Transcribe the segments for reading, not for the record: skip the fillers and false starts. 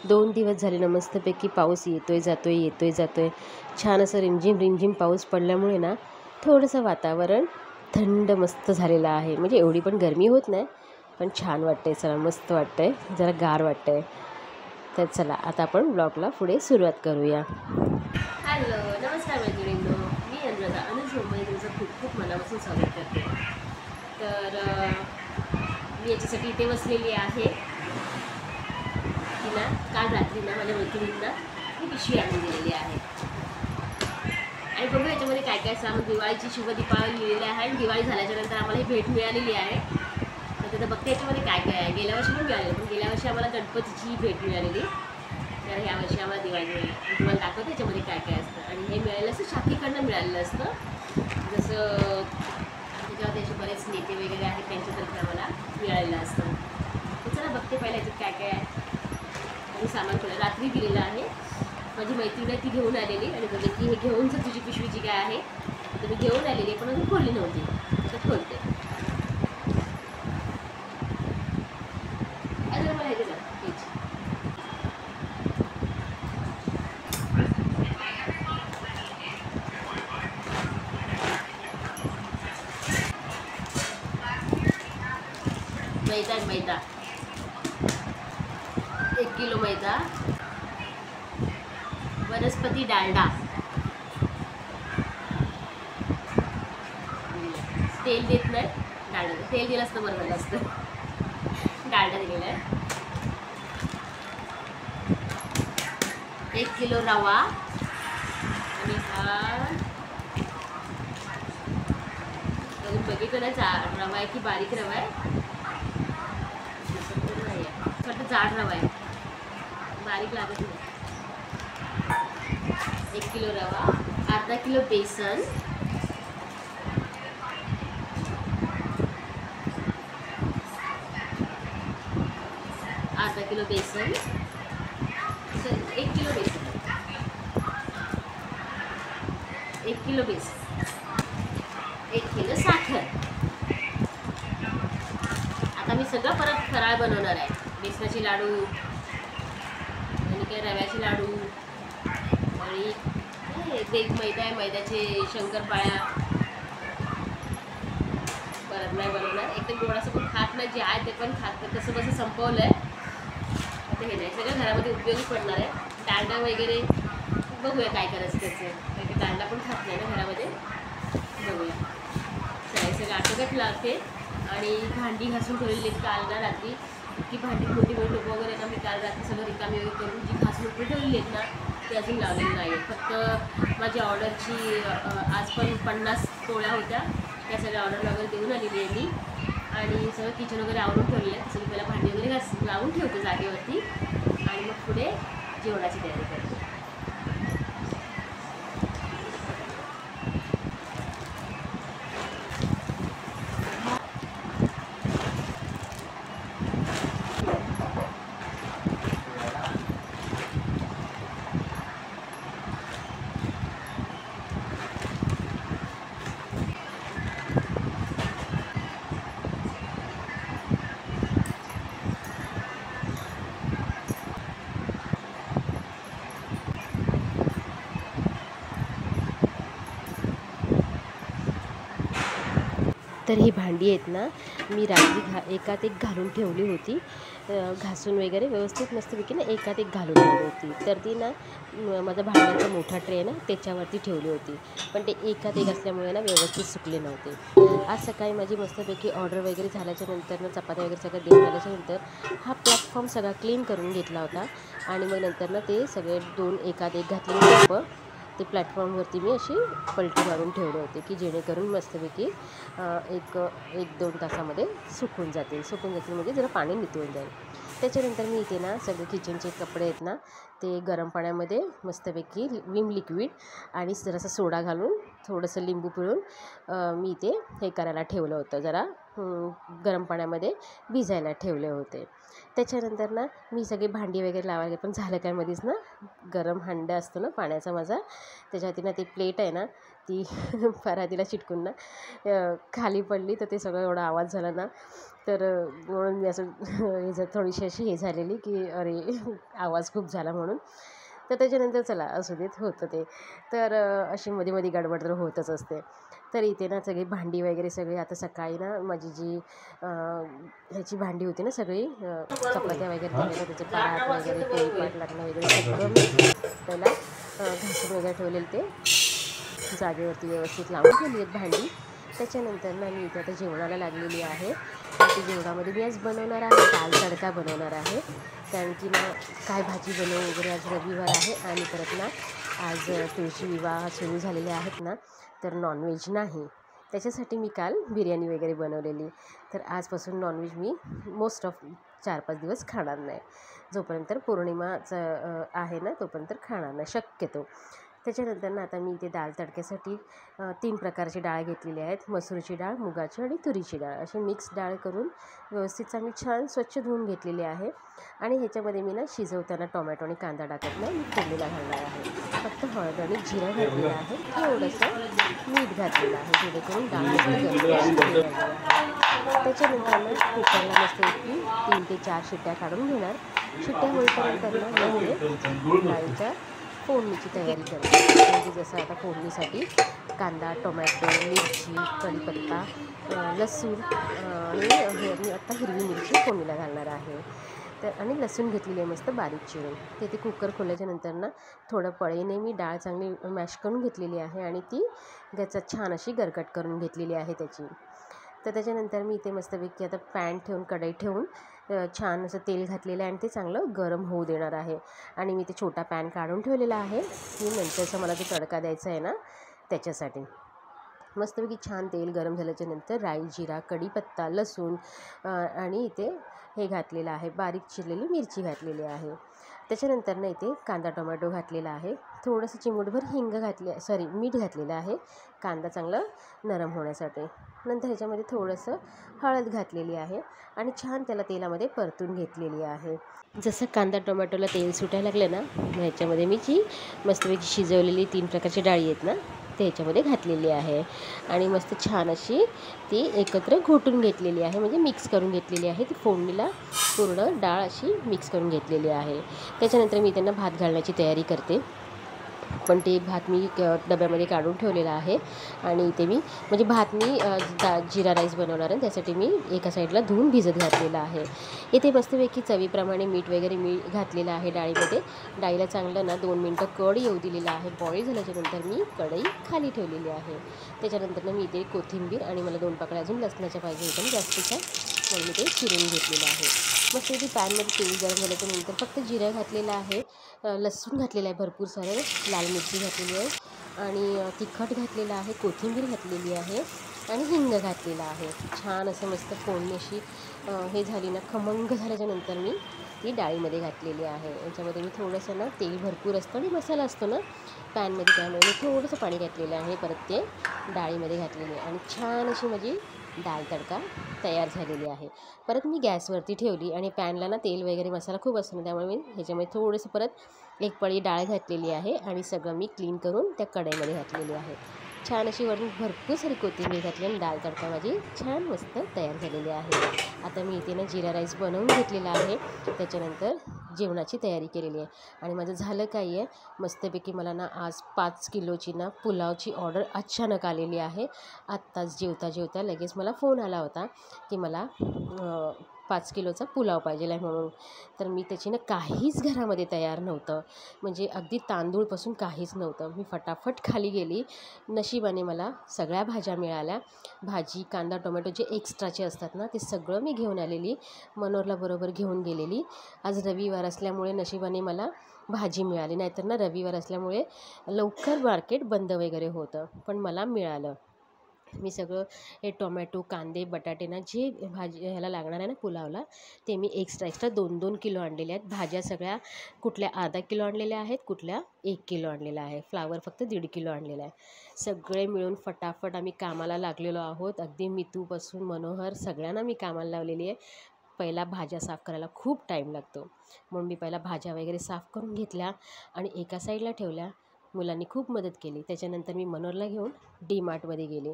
2 दिवस झाले ना मस्तपैकी पाऊस येतोय जातोय येतोय जातोय. छान असं रिमझिम रिमझिम पाऊस पडल्यामुळे ना थोडंसं वातावरण थंड मस्त झालेलं आहे. म्हणजे एवढी पण गरमी होत नाही, पण छान वाटतंय. चला मस्त वाटतंय, जरा गार वाटतंय. तर चला आता आपण ब्लॉगला पुढे सुरुवात करूया. हॅलो, नमस्कार मैत्रिणींनो, मी अनुराधा अनुज मुंबई तुमचं खूप खूप मनापासून स्वागत करते. तर मी याच्यासाठी इथे बसलेली आहे की ना काल रात्री ना माझ्या मैत्रिणींना मी पिशवी आणून दिलेली आहे. आणि बघू याच्यामध्ये काय काय सामान. दिवाळीची शुभ दीपावली लिहिलेली आहे आणि दिवाळी झाल्याच्या नंतर आम्हाला ही भेट मिळालेली आहे. तर तिथं बघते याच्यामध्ये काय काय आहे. गेल्या वर्षी पण मिळालेली, पण गेल्या वर्षी आम्हाला गणपतीची भेट मिळालेली. तर ह्या वर्षी आम्हाला दिवाळी मिळाली. तुम्हाला दाखवते याच्यामध्ये काय काय असतं. आणि हे मिळालेलं असतं शाखीकडनं मिळालेलं असतं. जसं त्याच्यावर असे बरेच नेते वगैरे आहेत त्यांच्यातर्फे आम्हाला मिळालेलं असतं. तर चला बघते पहिल्या याच्यात काय काय आहे. आणि सामान थोडं रात्री दिलेलं आहे. माझी मैत्रीण ती घेऊन आलेली आणि बोलली की हे घेऊन जर तुझी पिशवीची काय आहे. तर मी घेऊन आलेली पण अजून खोलली नव्हती. तर खोलते. अजून मला हे दिलं हेच. मैदा 1 किलो मैदा, वनस्पती डालडा, तेल देत नाही, डालडा तेल दिलं असतं बरं झालं असतं. डालडा दिलेला आहे. 1 किलो रवा आणि हा अजून बघितलं नाही रवा आहे की बारीक रवा आहे. फक्त जाड रवा आहे, बारीक लागत नाही. 1 किलो रवा, अर्धा किलो बेसन, अर्धा किलो बेसन, 1 किलो बेसन, 1 किलो बेसन, 1 किलो साखर. आता मी सगळं परत फराळ बनवणार आहे. बेसनाचे लाडू आणि काय रव्याचे लाडू आणि एक मैदा आहे, मैद्याचे शंकरपाळ्या. परत नाही बनवणार. एकदम गोडाचं पण खात नाही, जे आहे ते पण खात नाही. तसं कसं संपवलं आहे. आता हे नाही सगळं घरामध्ये उपयोगी पडणार आहे. डालडा वगैरे बघूया काय करायचं त्याचं. कारण की डालडा पण खात नाही ना घरामध्ये. बघूया सगळं आटोक्यात लागते. आणि भांडी घासून ठेवलेली काल ना रात्री. इतकी भांडी मोठी मोठी लोकं वगैरे ना मी काल रात्री सगळं रिकामी वगैरे करून जी घासून ठेवलेली आहेत ना ती अजून लावलेली नाही आहेत. फक्त माझ्या ऑर्डरची आज पण 50 पोळ्या होत्या. त्या सगळ्या ऑर्डर वगैरे देऊन आलेली आहे मी. आणि सगळं किचन वगैरे आवरून ठेवलेलं आहे. सगळी पहिला भांडी वगैरे लावून ठेवते जागेवरती आणि मग पुढे जेवणाची तयारी करते. तर ही भांडी आहेत ना मी रात्री एकात एक घालून ठेवली होती. घासून वगैरे व्यवस्थित मस्तपैकी ना एकात एक घालून ठेवली होती. तर ती ना माझा भांड्याचा मोठा ट्रे ना त्याच्यावरती ठेवली होती. पण ते एकात एक असल्यामुळे ना व्यवस्थित सुकले नव्हते. आज सकाळी माझी मस्तपैकी ऑर्डर वगैरे झाल्याच्या नंतर ना चपात्या वगैरे सगळं देऊन झाल्याच्या नंतर हा प्लॅटफॉर्म सगळा क्लीन करून घेतला होता. आणि मग नंतर ना ते सगळे 2 एकात एक घातलेले कप ते प्लॅटफॉर्मवरती मी अशी पलटी मारून ठेवले होते की जेणेकरून मस्तपैकी 1-2 तासामध्ये सुकून जातील म्हणजे जरा पाणी निथळून जाईल. त्याच्यानंतर मी इथे ना सगळे किचनचे कपडे आहेत ना ते गरम पाण्यामध्ये मस्तपैकी विम लिक्विड आणि जरासा सोडा घालून थोडंसं लिंबू पिळून मी इथे हे करायला ठेवलं होतं. जरा गरम पाण्यामध्ये भिजायला ठेवले होते. त्याच्यानंतर ना मी सगळी भांडी वगैरे लावायला, पण झालं काय मध्येच ना गरम हांडा असतो ना पाण्याचा माझा, त्याच्यावरती ना ती प्लेट आहे ना ती परातीला चिटकून ना खाली पडली, तर ते सगळं एवढा आवाज झाला ना, तर म्हणून मी असं थोडीशी अशी हे झालेली की अरे आवाज खूप झाला म्हणून. तर त्याच्यानंतर चला असू देत, होतं ते. तर अशी मध्ये मध्ये गडबड तर होतच असते. तर इथे ना सगळी भांडी वगैरे सगळी आता सकाळी ना माझी जी ह्याची भांडी होती ना सगळी, चपात्या वगैरे दिलेल्या, त्याचे परात वगैरे पोळीपाट लाटणं वगैरे सगळं मी पहिला घासून वगैरे ठेवलेलं, ते जागेवरती व्यवस्थित लावून ठेवली आहेत भांडी. त्याच्यानंतर ना मी इथे आता जेवणाला लागलेली आहे. आणि जेवणामध्ये मी आज बनवणार आहे दाल तडका बनवणार आहे. कारण की ना काय भाजी बनवू वगैरे, आज रविवार आहे आणि परत ना आज तुळशी विवाह सुरू झालेले आहेत ना, तर नॉनव्हेज नाही. त्याच्यासाठी मी काल बिर्याणी वगैरे बनवलेली. तर आजपासून नॉनव्हेज मी मोस्ट ऑफ 4-5 दिवस खाणार नाही. जोपर्यंत पौर्णिमाचं आहे ना तोपर्यंत खाणार नाही शक्यतो. त्याच्यानंतर ना आता मी इथे दाल तडक्यासाठी 3 प्रकारची डाळ घेतलेली आहेत. मसूरची डाळ, मुगाची आणि तुरीची डाळ, अशी मिक्स डाळ करून व्यवस्थित चांगली छान स्वच्छ धुवून घेतलेली आहे. आणि ह्याच्यामध्ये मी ना शिजवताना टोमॅटो आणि कांदा टाकत ना मी फोडणीला घालणार आहे. फक्त हळद आणि जिरं घातलेलं आहे, थोडंसं मीठ घातलेलं आहे, जेणेकरून डाळ मस्त त्याच्यानंतर ना कुकरला मस्त 3 ते 4 शिट्ट्या काढून घेणार. शिट्ट्या होईपर्यंत ना मी डाळीच्या फोडणीची तयारी करते. म्हणजे जसं आता फोडणीसाठी कांदा, टोमॅटो, मिरची, कढीपत्ता, लसूण आणि मी आत्ता हिरवी मिरची फोडणीला घालणार आहे. तर आणि लसूण घेतलेली आहे मस्त बारीक चिरून. ते कुकर खोलल्याच्यानंतर ना थोडं पळीने मी डाळ चांगली मॅश करून घेतलेली आहे आणि ती गॅसात छान अशी गरकट करून घेतलेली आहे त्याची. तर त्याच्यानंतर मी इथे मस्तपैकी आता पॅन ठेवून, कढई ठेवून छान असं तेल घातलेलं आहे आणि ते चांगलं गरम होऊ देणार आहे. आणि मी ते छोटा पॅन काढून ठेवलेला आहे की नंतरचा मला ते तडका द्यायचा आहे ना त्याच्यासाठी. मस्तपैकी छान तेल गरम झाल्याच्यानंतर राई, जिरा, कढीपत्ता, लसूण आणि इथे हे घातलेलं आहे, बारीक चिरलेली मिरची घातलेली आहे. त्याच्यानंतर ना इथे कांदा टोमॅटो घातलेला आहे, थोडंसं चिमूटभर मीठ घातलेलं आहे कांदा चांगलं नरम होण्यासाठी. नंतर ह्याच्यामध्ये थोडंसं हळद घातलेली आहे आणि छान त्याला तेलामध्ये परतून घेतलेली आहे. जसं कांदा टोमॅटोला तेल सुटायला लागलं ना, मग ह्याच्यामध्ये मी जी मस्तपैकी शिजवलेली 3 प्रकारची डाळी आहेत ना ते ह्याच्यामध्ये घातलेली आहे आणि मस्त छान अशी ती एकत्र घोटून घेतलेली आहे, म्हणजे मिक्स करून घेतलेली आहे. ती फोडणीला पूर्ण डाळ अशी मिक्स करून घेतलेली आहे. त्याच्यानंतर मी त्यांना भात घालण्याची तयारी करते. पण ते भात मी डब्यामध्ये काढून ठेवलेला आहे आणि इथे मी म्हणजे भात मी जिरा राईस बनवणार आहे, त्यासाठी मी एका साईडला धुवून भिजत घातलेला आहे. इथे मस्तपैकी चवीप्रमाणे मीठ वगैरे मी घातलेलं आहे डाळीमध्ये. डाळीला चांगलं ना 2 मिनटं कढ येऊ दिलेला आहे. बॉईल झाल्याच्यानंतर मी कढई खाली ठेवलेली आहे. त्याच्यानंतर मी इथे कोथिंबीर आणि मला 2 पाकळ्या अजून लसणाच्या पाहिजे होत्या आणि जास्तीच्या, म्हणून मी ते चिरून घेतलेलं आहे. मस्त इथे पॅनमध्ये तेल गरम झाल्याच्यानंतर फक्त जिरं घातलेलं आहे, लसूण घातलेलं आहे भरपूर सारं, लाल मिरची घातलेली आहे आणि तिखट घातलेलं आहे, कोथिंबीर घातलेली आहे आणि हिंग घातलेला आहे. छान असं मस्त फोडणी अशी हे झाली ना, खमंग झाल्याच्यानंतर मी ती डाळीमध्ये घातलेली आहे. याच्यामध्ये मी थोडंसं ना तेल भरपूर असतं आणि मसाला असतो ना पॅनमध्ये, त्यामुळे मी थोडंसं पाणी घातलेलं आहे, परत ते डाळीमध्ये घातलेले आहे आणि छान अशी माझी डाळ तडका तयार झालेली आहे. परत मी गॅसवरती ठेवली आणि पॅनला ना तेल वगैरे मसाला खूप असतो ना, त्यामुळे मी ह्याच्यामध्ये थोडंसं परत एक पळी डाळ घातलेली आहे आणि सगळं मी क्लीन करून त्या कढईमध्ये घातलेली आहे. छान अशी वरून भरपूर सारी कोथिंबीर घातली आणि डाळ तडका माझी छान मस्त तयार झालेली आहे. आता मी इथे ना जिरा राईस बनवून घेतलेला आहे, त्याच्यानंतर जेवणाची तयारी केलेली आहे आणि माझं झालं काय आहे, मस्तपैकी मला ना आज 5 किलोची ना पुलावची ऑर्डर अचानक आलेली आहे. आत्ताच जेवता जेवता लगेच मला फोन आला होता की मला 5 किलोचा पुलाव पाहिजे आहे म्हणून. तर मी त्याची ना काहीच घरामध्ये तयार नव्हतं, म्हणजे अगदी तांदूळपासून काहीच नव्हतं. मी फटाफट खाली गेली, नशिबाने मला सगळ्या भाज्या मिळाल्या. भाजी, कांदा, टोमॅटो जे एक्स्ट्राचे असतात ना ते सगळं मी घेऊन आलेली, मनोहरला बरोबर घेऊन गेलेली. आज रविवार असल्यामुळे नशिबाने मला भाजी मिळाली, नाहीतर ना रविवार असल्यामुळे लवकर मार्केट बंद वगैरे होतं, पण मला मिळालं. मी सगळं हे टोमॅटो, कांदे, बटाटे ना जे भाजी ह्याला लागणार आहे ना पुलावला, ते मी एक्स्ट्रा 2-2 किलो आणलेले आहेत. भाज्या सगळ्या कुठल्या अर्धा किलो आणलेल्या आहेत, कुठल्या 1 किलो आणलेल्या आहे. फ्लावर फक्त 1.5 किलो आणलेला आहे. सगळे मिळून फटाफट आम्ही कामाला लागलेलो आहोत. अगदी मितूपासून मनोहर सगळ्यांना मी कामाला लावलेली आहे. पहिला भाज्या साफ करायला खूप टाईम लागतो, म्हणून मी पहिला भाज्या वगैरे साफ करून घेतल्या आणि एका साईडला ठेवल्या. मुलांनी खूप मदत केली. त्याच्यानंतर मी मनोहरला घेऊन डी-मार्टमध्ये गेले.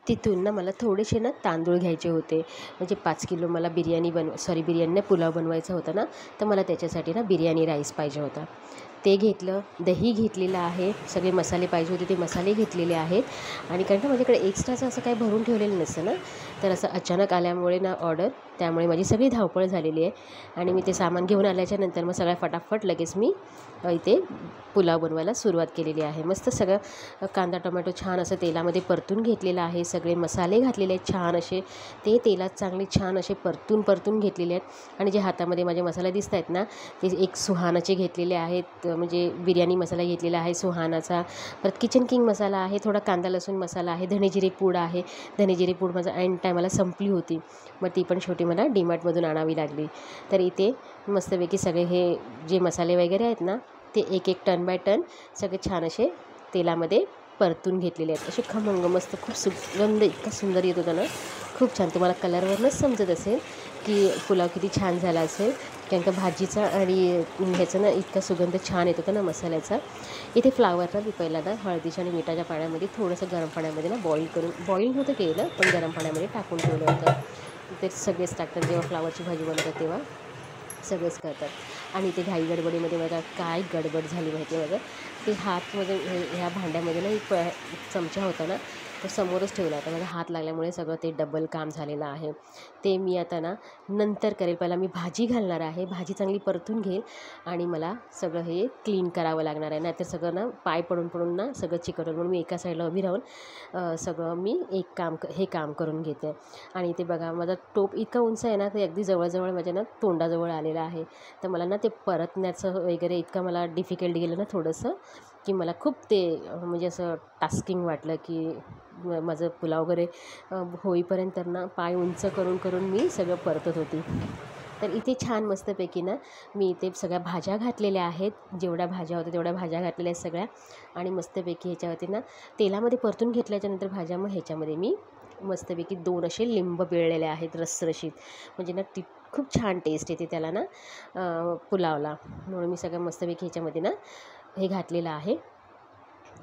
तिथून ना मला थोडेसे ना तांदूळ घ्यायचे होते, म्हणजे 5 किलो मला बिर्याणी नाही, पुलाव बनवायचा होता ना, तर मला त्याच्यासाठी ना बिर्याणी राईस पाहिजे होता. ते घेतलं. दही घेतलेलं आहे, सगळे मसाले पाहिजे होते ते मसाले घेतलेले आहेत. आणि कारण का माझ्याकडे एक्स्ट्राचं असं काही भरून ठेवलेलं नसतं ना, तर असं अचानक आल्यामुळे ना ऑर्डर, त्यामुळे माझी सगळी धावपळ झालेली आहे. आणि मी ते सामान घेऊन आल्याच्यानंतर मग सगळ्या फटाफट लगेच मी इथे पुलाव बनवायला सुरुवात केलेली आहे. मस्त सगळं कांदा टोमॅटो छान असं तेलामध्ये परतून घेतलेलं आहे. सगळे मसाले घातलेले आहेत छान असे, ते तेलात चांगले छान असे परतून घेतलेले आहेत. आणि जे हातामध्ये माझे मसाले दिसत आहेत ना, ते एक सुहानाचे घेतलेले आहेत, म्हणजे बिर्याणी मसाला घेतलेला आहे सुहानाचा. परत किचन किंग मसाला आहे, थोडा कांदा लसूण मसाला आहे, धणेजिरे पूड आहे. धणेजिरे पूड माझा ऐन टायमाला संपली होती, मग ती पण शेवटी मला डी-मार्टमधून आणावी लागली. तर इथे मस्तपैकी सगळे हे जे मसाले वगैरे आहेत ना, ते एक एक टर्न बाय टर्न सगळे छान असे तेलामध्ये परतून घेतलेले आहेत. असे खमंग मस्त खूप सुगंध इतका सुंदर येत होता ना, खूप छान. तुम्हाला कलरवरूनच समजत असेल की पुलाव किती छान झाला असेल, कारण का भाजीचा आणि ह्याचा ना इतका सुगंध छान येत होता ना मसाल्याचा. इथे फ्लावरला मी पहिला ना हळदीच्या आणि मिठाच्या पाण्यामध्ये थोडंसं गरम पाण्यामध्ये ना बॉईल नव्हतं केलं, पण गरम पाण्यामध्ये टाकून ठेवलं होतं. ते सगळेच टाकतात जेव्हा फ्लावरची भाजी बनवतात तेव्हा, सगळेच करतात. आणि ते घाई गडबडीमध्ये माझा काय गडबड झाली माहिती आहे माझं, ते हातमध्ये ह्या भांड्यामध्ये ना एक चमचा होता ना, तो समोरच ठेवला होता. माझा हात लागल्यामुळे सगळं ते डबल काम झालेलं आहे. ते मी आता ना नंतर करेल. पहिला मी भाजी घालणार आहे, भाजी चांगली परतून घेईल आणि मला सगळं हे क्लीन करावं लागणार आहे, नाहीतर सगळं ना पाय पडून ना सगळं चिकटलं. म्हणून मी एका साईडला उभी राहून सगळं मी हे काम करून घेते. आणि ते बघा माझा टोप इतका उंच आहे ना, ते अगदी जवळजवळ माझ्या ना तोंडाजवळ आलेलं आहे. तर मला ना ते परतण्याचं वगैरे इतकं मला डिफिकल्ट गेलं ना थोडंसं, की मला खूप ते म्हणजे असं टास्किंग वाटलं की माझं पुलाव वगैरे होईपर्यंत ना पाय उंच करून मी सगळं परतत होती. तर इथे छान मस्तपैकी ना मी इथे सगळ्या भाज्या घातलेल्या आहेत, जेवढ्या भाज्या होत्या तेवढ्या भाज्या घातलेल्या आहेत सगळ्या. आणि मस्तपैकी ह्याच्यावरती ना तेलामध्ये परतून घेतल्याच्यानंतर भाज्या, मग ह्याच्यामध्ये मी मस्तपैकी 2 असे लिंब पिळलेले आहेत रसरशीत, म्हणजे ना ती खूप छान टेस्ट येते त्याला ना पुलावला. म्हणून मी सगळं मस्तपैकी ह्याच्यामध्ये ना हे घातलेलं आहे,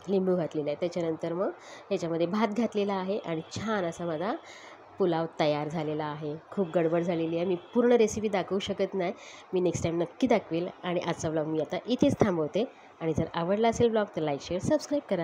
लिंबू घातलेलं आहे. त्याच्यानंतर मग ह्याच्यामध्ये भात घातलेला आहे आणि छान असा माझा पुलाव तयार झालेला आहे. खूप गडबड झालेली आहे, मी पूर्ण रेसिपी दाखवू शकत नाही, मी नेक्स्ट टाईम नक्की दाखवेल. आणि आजचा ब्लॉग मी आता इथेच थांबवते. आणि जर आवडला असेल ब्लॉग तर लाईक शेअर सबस्क्राईब करा.